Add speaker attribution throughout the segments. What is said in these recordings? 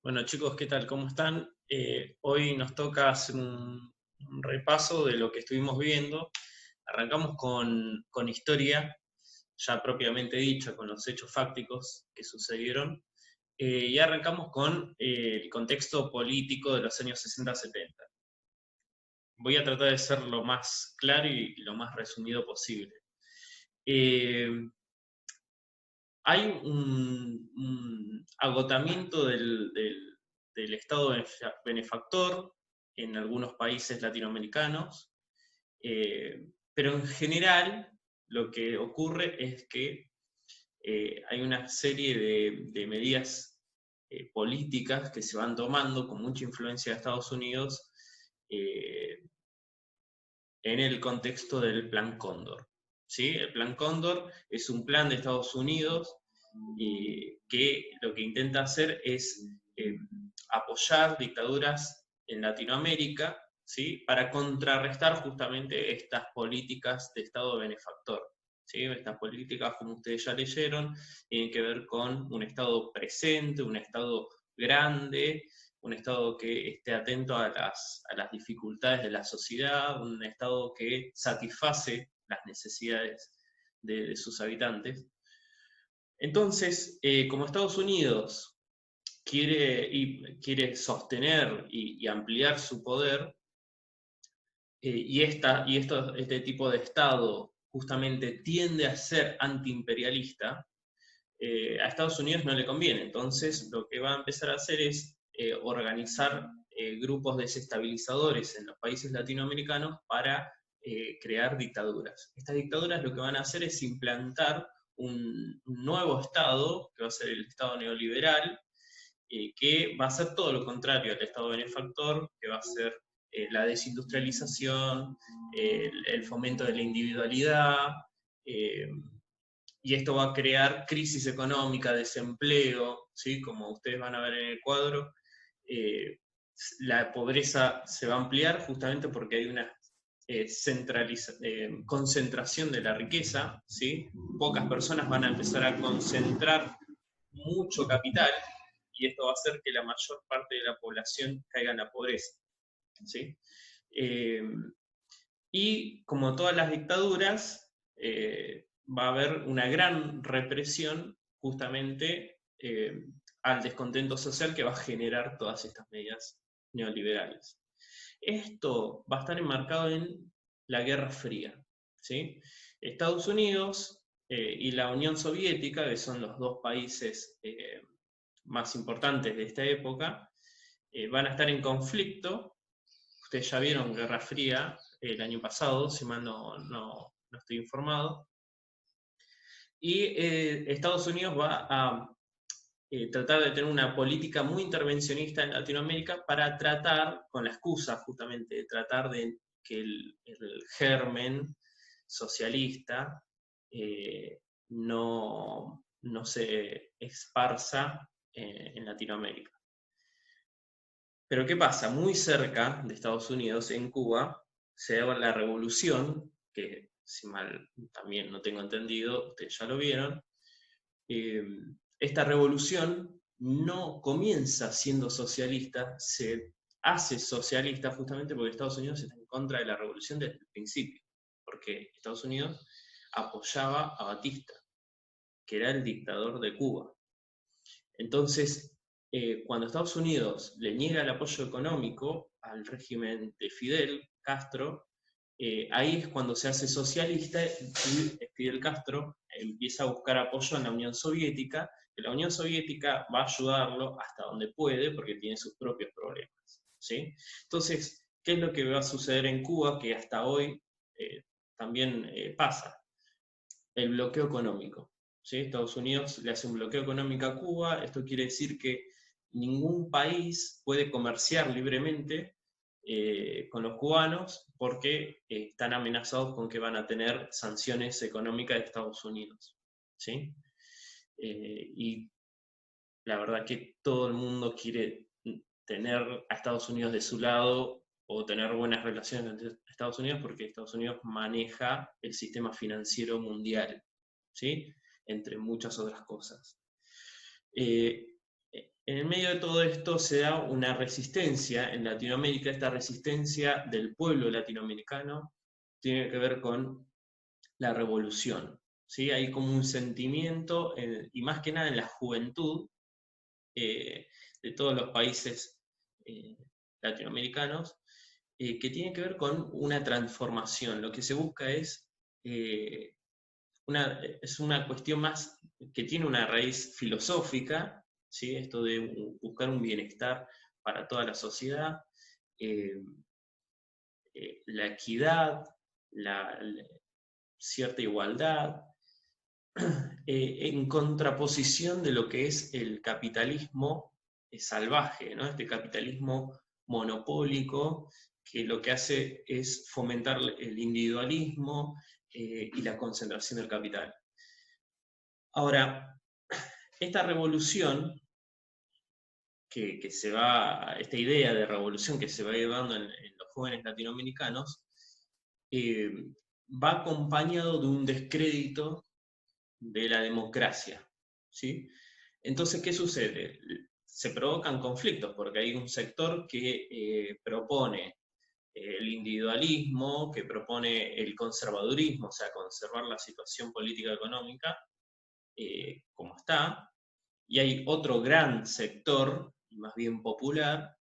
Speaker 1: Bueno chicos, ¿qué tal? ¿Cómo están? Hoy nos toca hacer un repaso de lo que estuvimos viendo. Arrancamos con historia, ya propiamente dicha, con los hechos fácticos que sucedieron, y arrancamos con el contexto político de los años 60-70. Voy a tratar de ser lo más claro y lo más resumido posible. Eh, Hay un agotamiento del Estado benefactor en algunos países latinoamericanos, pero en general lo que ocurre es que hay una serie de medidas políticas que se van tomando con mucha influencia de Estados Unidos eh, en el contexto del Plan Cóndor. ¿Sí? El Plan Cóndor es un plan de Estados Unidos que lo que intenta hacer es apoyar dictaduras en Latinoamérica, ¿sí? Para contrarrestar justamente estas políticas de Estado benefactor. ¿Sí? Estas políticas, como ustedes ya leyeron, tienen que ver con un Estado presente, un Estado grande, un Estado que esté atento a las dificultades de la sociedad, un Estado que satisface las necesidades de sus habitantes. Entonces, como Estados Unidos quiere sostener y ampliar su poder, este tipo de Estado justamente tiende a ser antiimperialista, a Estados Unidos no le conviene. Entonces, lo que va a empezar a hacer es organizar grupos desestabilizadores en los países latinoamericanos para crear dictaduras. Estas dictaduras lo que van a hacer es implantar un nuevo Estado, que va a ser el Estado neoliberal, que va a ser todo lo contrario al Estado benefactor, que va a ser la desindustrialización, el fomento de la individualidad, eh, y esto va a crear crisis económica, desempleo, ¿sí? Como ustedes van a ver en el cuadro, eh, la pobreza se va a ampliar justamente porque hay una concentración de la riqueza, ¿sí? Pocas personas van a empezar a concentrar mucho capital y esto va a hacer que la mayor parte de la población caiga en la pobreza, ¿sí? Eh, y como todas las dictaduras, va a haber una gran represión justamente al descontento social que va a generar todas estas medidas neoliberales. Esto va a estar enmarcado en la Guerra Fría. ¿Sí? Estados Unidos y la Unión Soviética, que son los dos países más importantes de esta época, van a estar en conflicto. Ustedes ya vieron Guerra Fría el año pasado, si mal no estoy informado. Y Estados Unidos va a tratar de tener una política muy intervencionista en Latinoamérica para tratar, con la excusa justamente de tratar de que el germen socialista no se esparza en Latinoamérica. Pero ¿qué pasa? Muy cerca de Estados Unidos, en Cuba, se da la revolución, que si mal también no tengo entendido, ustedes ya lo vieron. eh, Esta revolución no comienza siendo socialista, se hace socialista justamente porque Estados Unidos está en contra de la revolución desde el principio, porque Estados Unidos apoyaba a Batista, que era el dictador de Cuba. Entonces, cuando Estados Unidos le niega el apoyo económico al régimen de Fidel Castro, ahí es cuando se hace socialista y Fidel Castro empieza a buscar apoyo en la Unión Soviética, que la Unión Soviética va a ayudarlo hasta donde puede porque tiene sus propios problemas. ¿Sí? Entonces, ¿qué es lo que va a suceder en Cuba que hasta hoy también pasa? El bloqueo económico. ¿Sí? Estados Unidos le hace un bloqueo económico a Cuba, esto quiere decir que ningún país puede comerciar libremente con los cubanos porque están amenazados con que van a tener sanciones económicas de Estados Unidos. ¿Sí? Y la verdad que todo el mundo quiere tener a Estados Unidos de su lado o tener buenas relaciones con Estados Unidos porque Estados Unidos maneja el sistema financiero mundial, ¿sí? Entre muchas otras cosas. Eh, En el medio de todo esto se da una resistencia en Latinoamérica. Esta resistencia del pueblo latinoamericano tiene que ver con la revolución, ¿sí? Hay como un sentimiento, y más que nada en la juventud de todos los países eh, latinoamericanos, que tiene que ver con una transformación. Lo que se busca eh, es una cuestión más que tiene una raíz filosófica, ¿sí? Esto de buscar un bienestar para toda la sociedad, eh, la equidad, cierta igualdad, en contraposición de lo que es el capitalismo salvaje, ¿no? Este capitalismo monopólico que lo que hace es fomentar el individualismo y la concentración del capital. Ahora, esta revolución esta idea de revolución que se va llevando en los jóvenes latinoamericanos, eh, va acompañado de un descrédito de la democracia, ¿sí? Entonces, ¿qué sucede? Se provocan conflictos porque hay un sector que propone el individualismo, que propone el conservadurismo, o sea, conservar la situación política económica como está, y hay otro gran sector, más bien popular,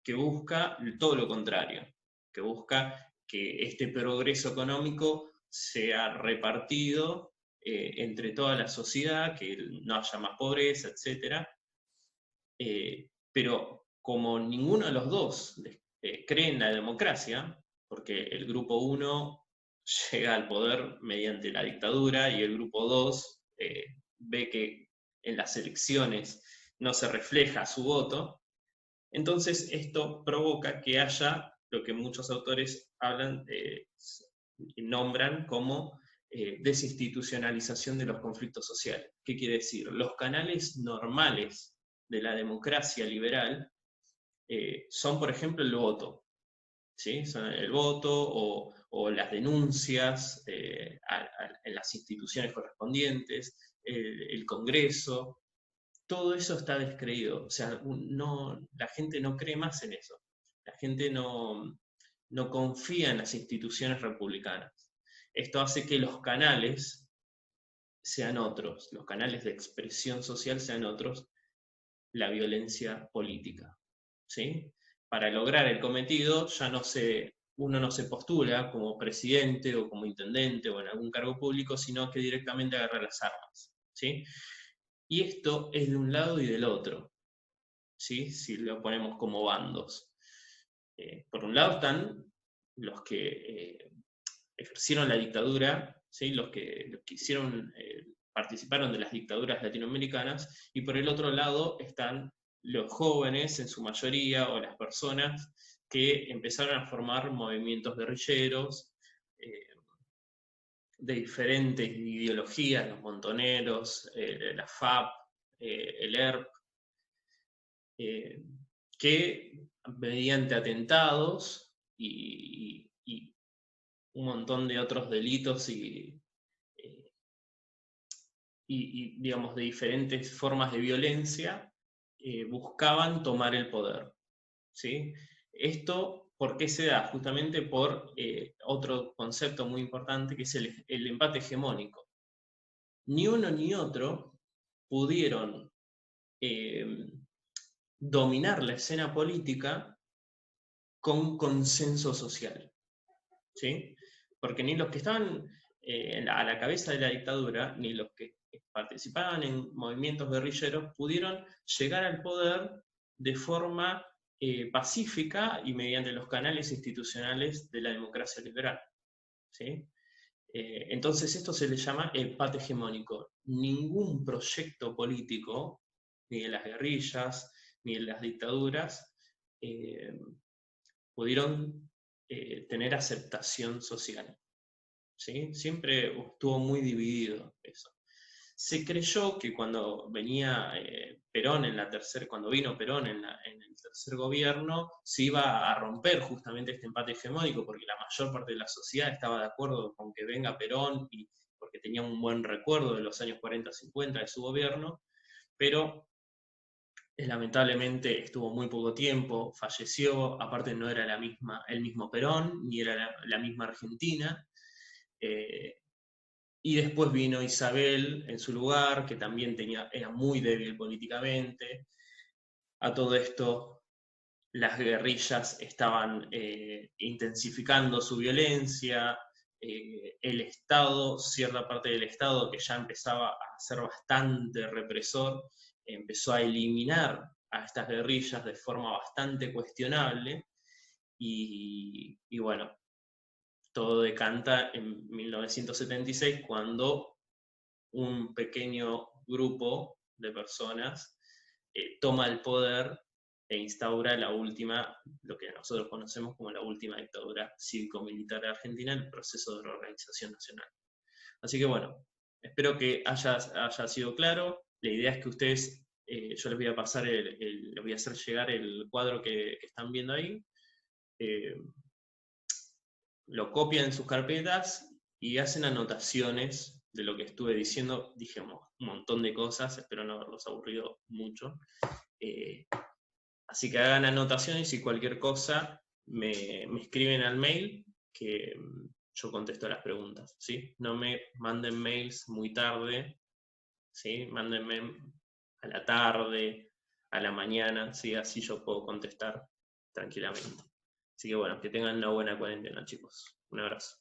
Speaker 1: que busca todo lo contrario, que busca que este progreso económico sea repartido entre toda la sociedad, que no haya más pobreza, etc. Pero como ninguno de los dos cree en la democracia, porque el grupo 1 llega al poder mediante la dictadura y el grupo 2 ve que en las elecciones no se refleja su voto, entonces esto provoca que haya lo que muchos autores hablan, nombran como desinstitucionalización de los conflictos sociales. ¿Qué quiere decir? Los canales normales de la democracia liberal son, por ejemplo, el voto, ¿sí? Son el voto o las denuncias en las instituciones correspondientes, el Congreso, todo eso está descreído. O sea, la gente no cree más en eso. La gente no confía en las instituciones republicanas. Esto hace que los canales sean otros, los canales de expresión social sean otros, la violencia política, ¿sí? Para lograr el cometido uno no se postula como presidente o como intendente o en algún cargo público, sino que directamente agarra las armas, ¿sí? Y esto es de un lado y del otro, ¿sí? Si lo ponemos como bandos. Por un lado están los que ejercieron la dictadura, ¿sí? los que participaron de las dictaduras latinoamericanas, y por el otro lado están los jóvenes en su mayoría, o las personas que empezaron a formar movimientos guerrilleros de diferentes ideologías, los montoneros, la FAP, el ERP, que mediante atentados y un montón de otros delitos digamos, de diferentes formas de violencia, buscaban tomar el poder, ¿sí? Esto, ¿por qué se da? Justamente por otro concepto muy importante, que es el empate hegemónico. Ni uno ni otro pudieron dominar la escena política con consenso social, ¿sí? Porque ni los que estaban a la cabeza de la dictadura, ni los que participaban en movimientos guerrilleros, pudieron llegar al poder de forma pacífica y mediante los canales institucionales de la democracia liberal, ¿sí? Entonces esto se le llama empate hegemónico. Ningún proyecto político, ni de las guerrillas, ni de las dictaduras, pudieron tener aceptación social, ¿sí? Siempre estuvo muy dividido eso. Se creyó que cuando venía Perón cuando vino Perón en el tercer gobierno, se iba a romper justamente este empate hegemónico, porque la mayor parte de la sociedad estaba de acuerdo con que venga Perón, y porque tenía un buen recuerdo de los años 40-50 de su gobierno, pero lamentablemente estuvo muy poco tiempo, falleció, aparte no era el mismo Perón, ni era la misma Argentina. Eh, y después vino Isabel en su lugar, que también era muy débil políticamente. A todo esto, las guerrillas estaban intensificando su violencia, el Estado, cierta parte del Estado que ya empezaba a ser bastante represor, empezó a eliminar a estas guerrillas de forma bastante cuestionable y bueno, todo decanta en 1976 cuando un pequeño grupo de personas toma el poder e instaura lo que nosotros conocemos como la última dictadura cívico-militar de Argentina, el proceso de reorganización nacional. Así que bueno, espero que haya sido claro. La idea es que ustedes, yo les voy a pasar, les voy a hacer llegar el cuadro que están viendo ahí, eh, lo copian en sus carpetas y hacen anotaciones de lo que estuve diciendo. Dije un montón de cosas, espero no haberlos aburrido mucho. Eh, Así que hagan anotaciones y cualquier cosa me escriben al mail que yo contesto las preguntas, ¿sí? No me manden mails muy tarde, ¿sí? Mándenme a la tarde, a la mañana, ¿sí? Así yo puedo contestar tranquilamente. Así que bueno, que tengan una buena cuarentena, chicos. Un abrazo.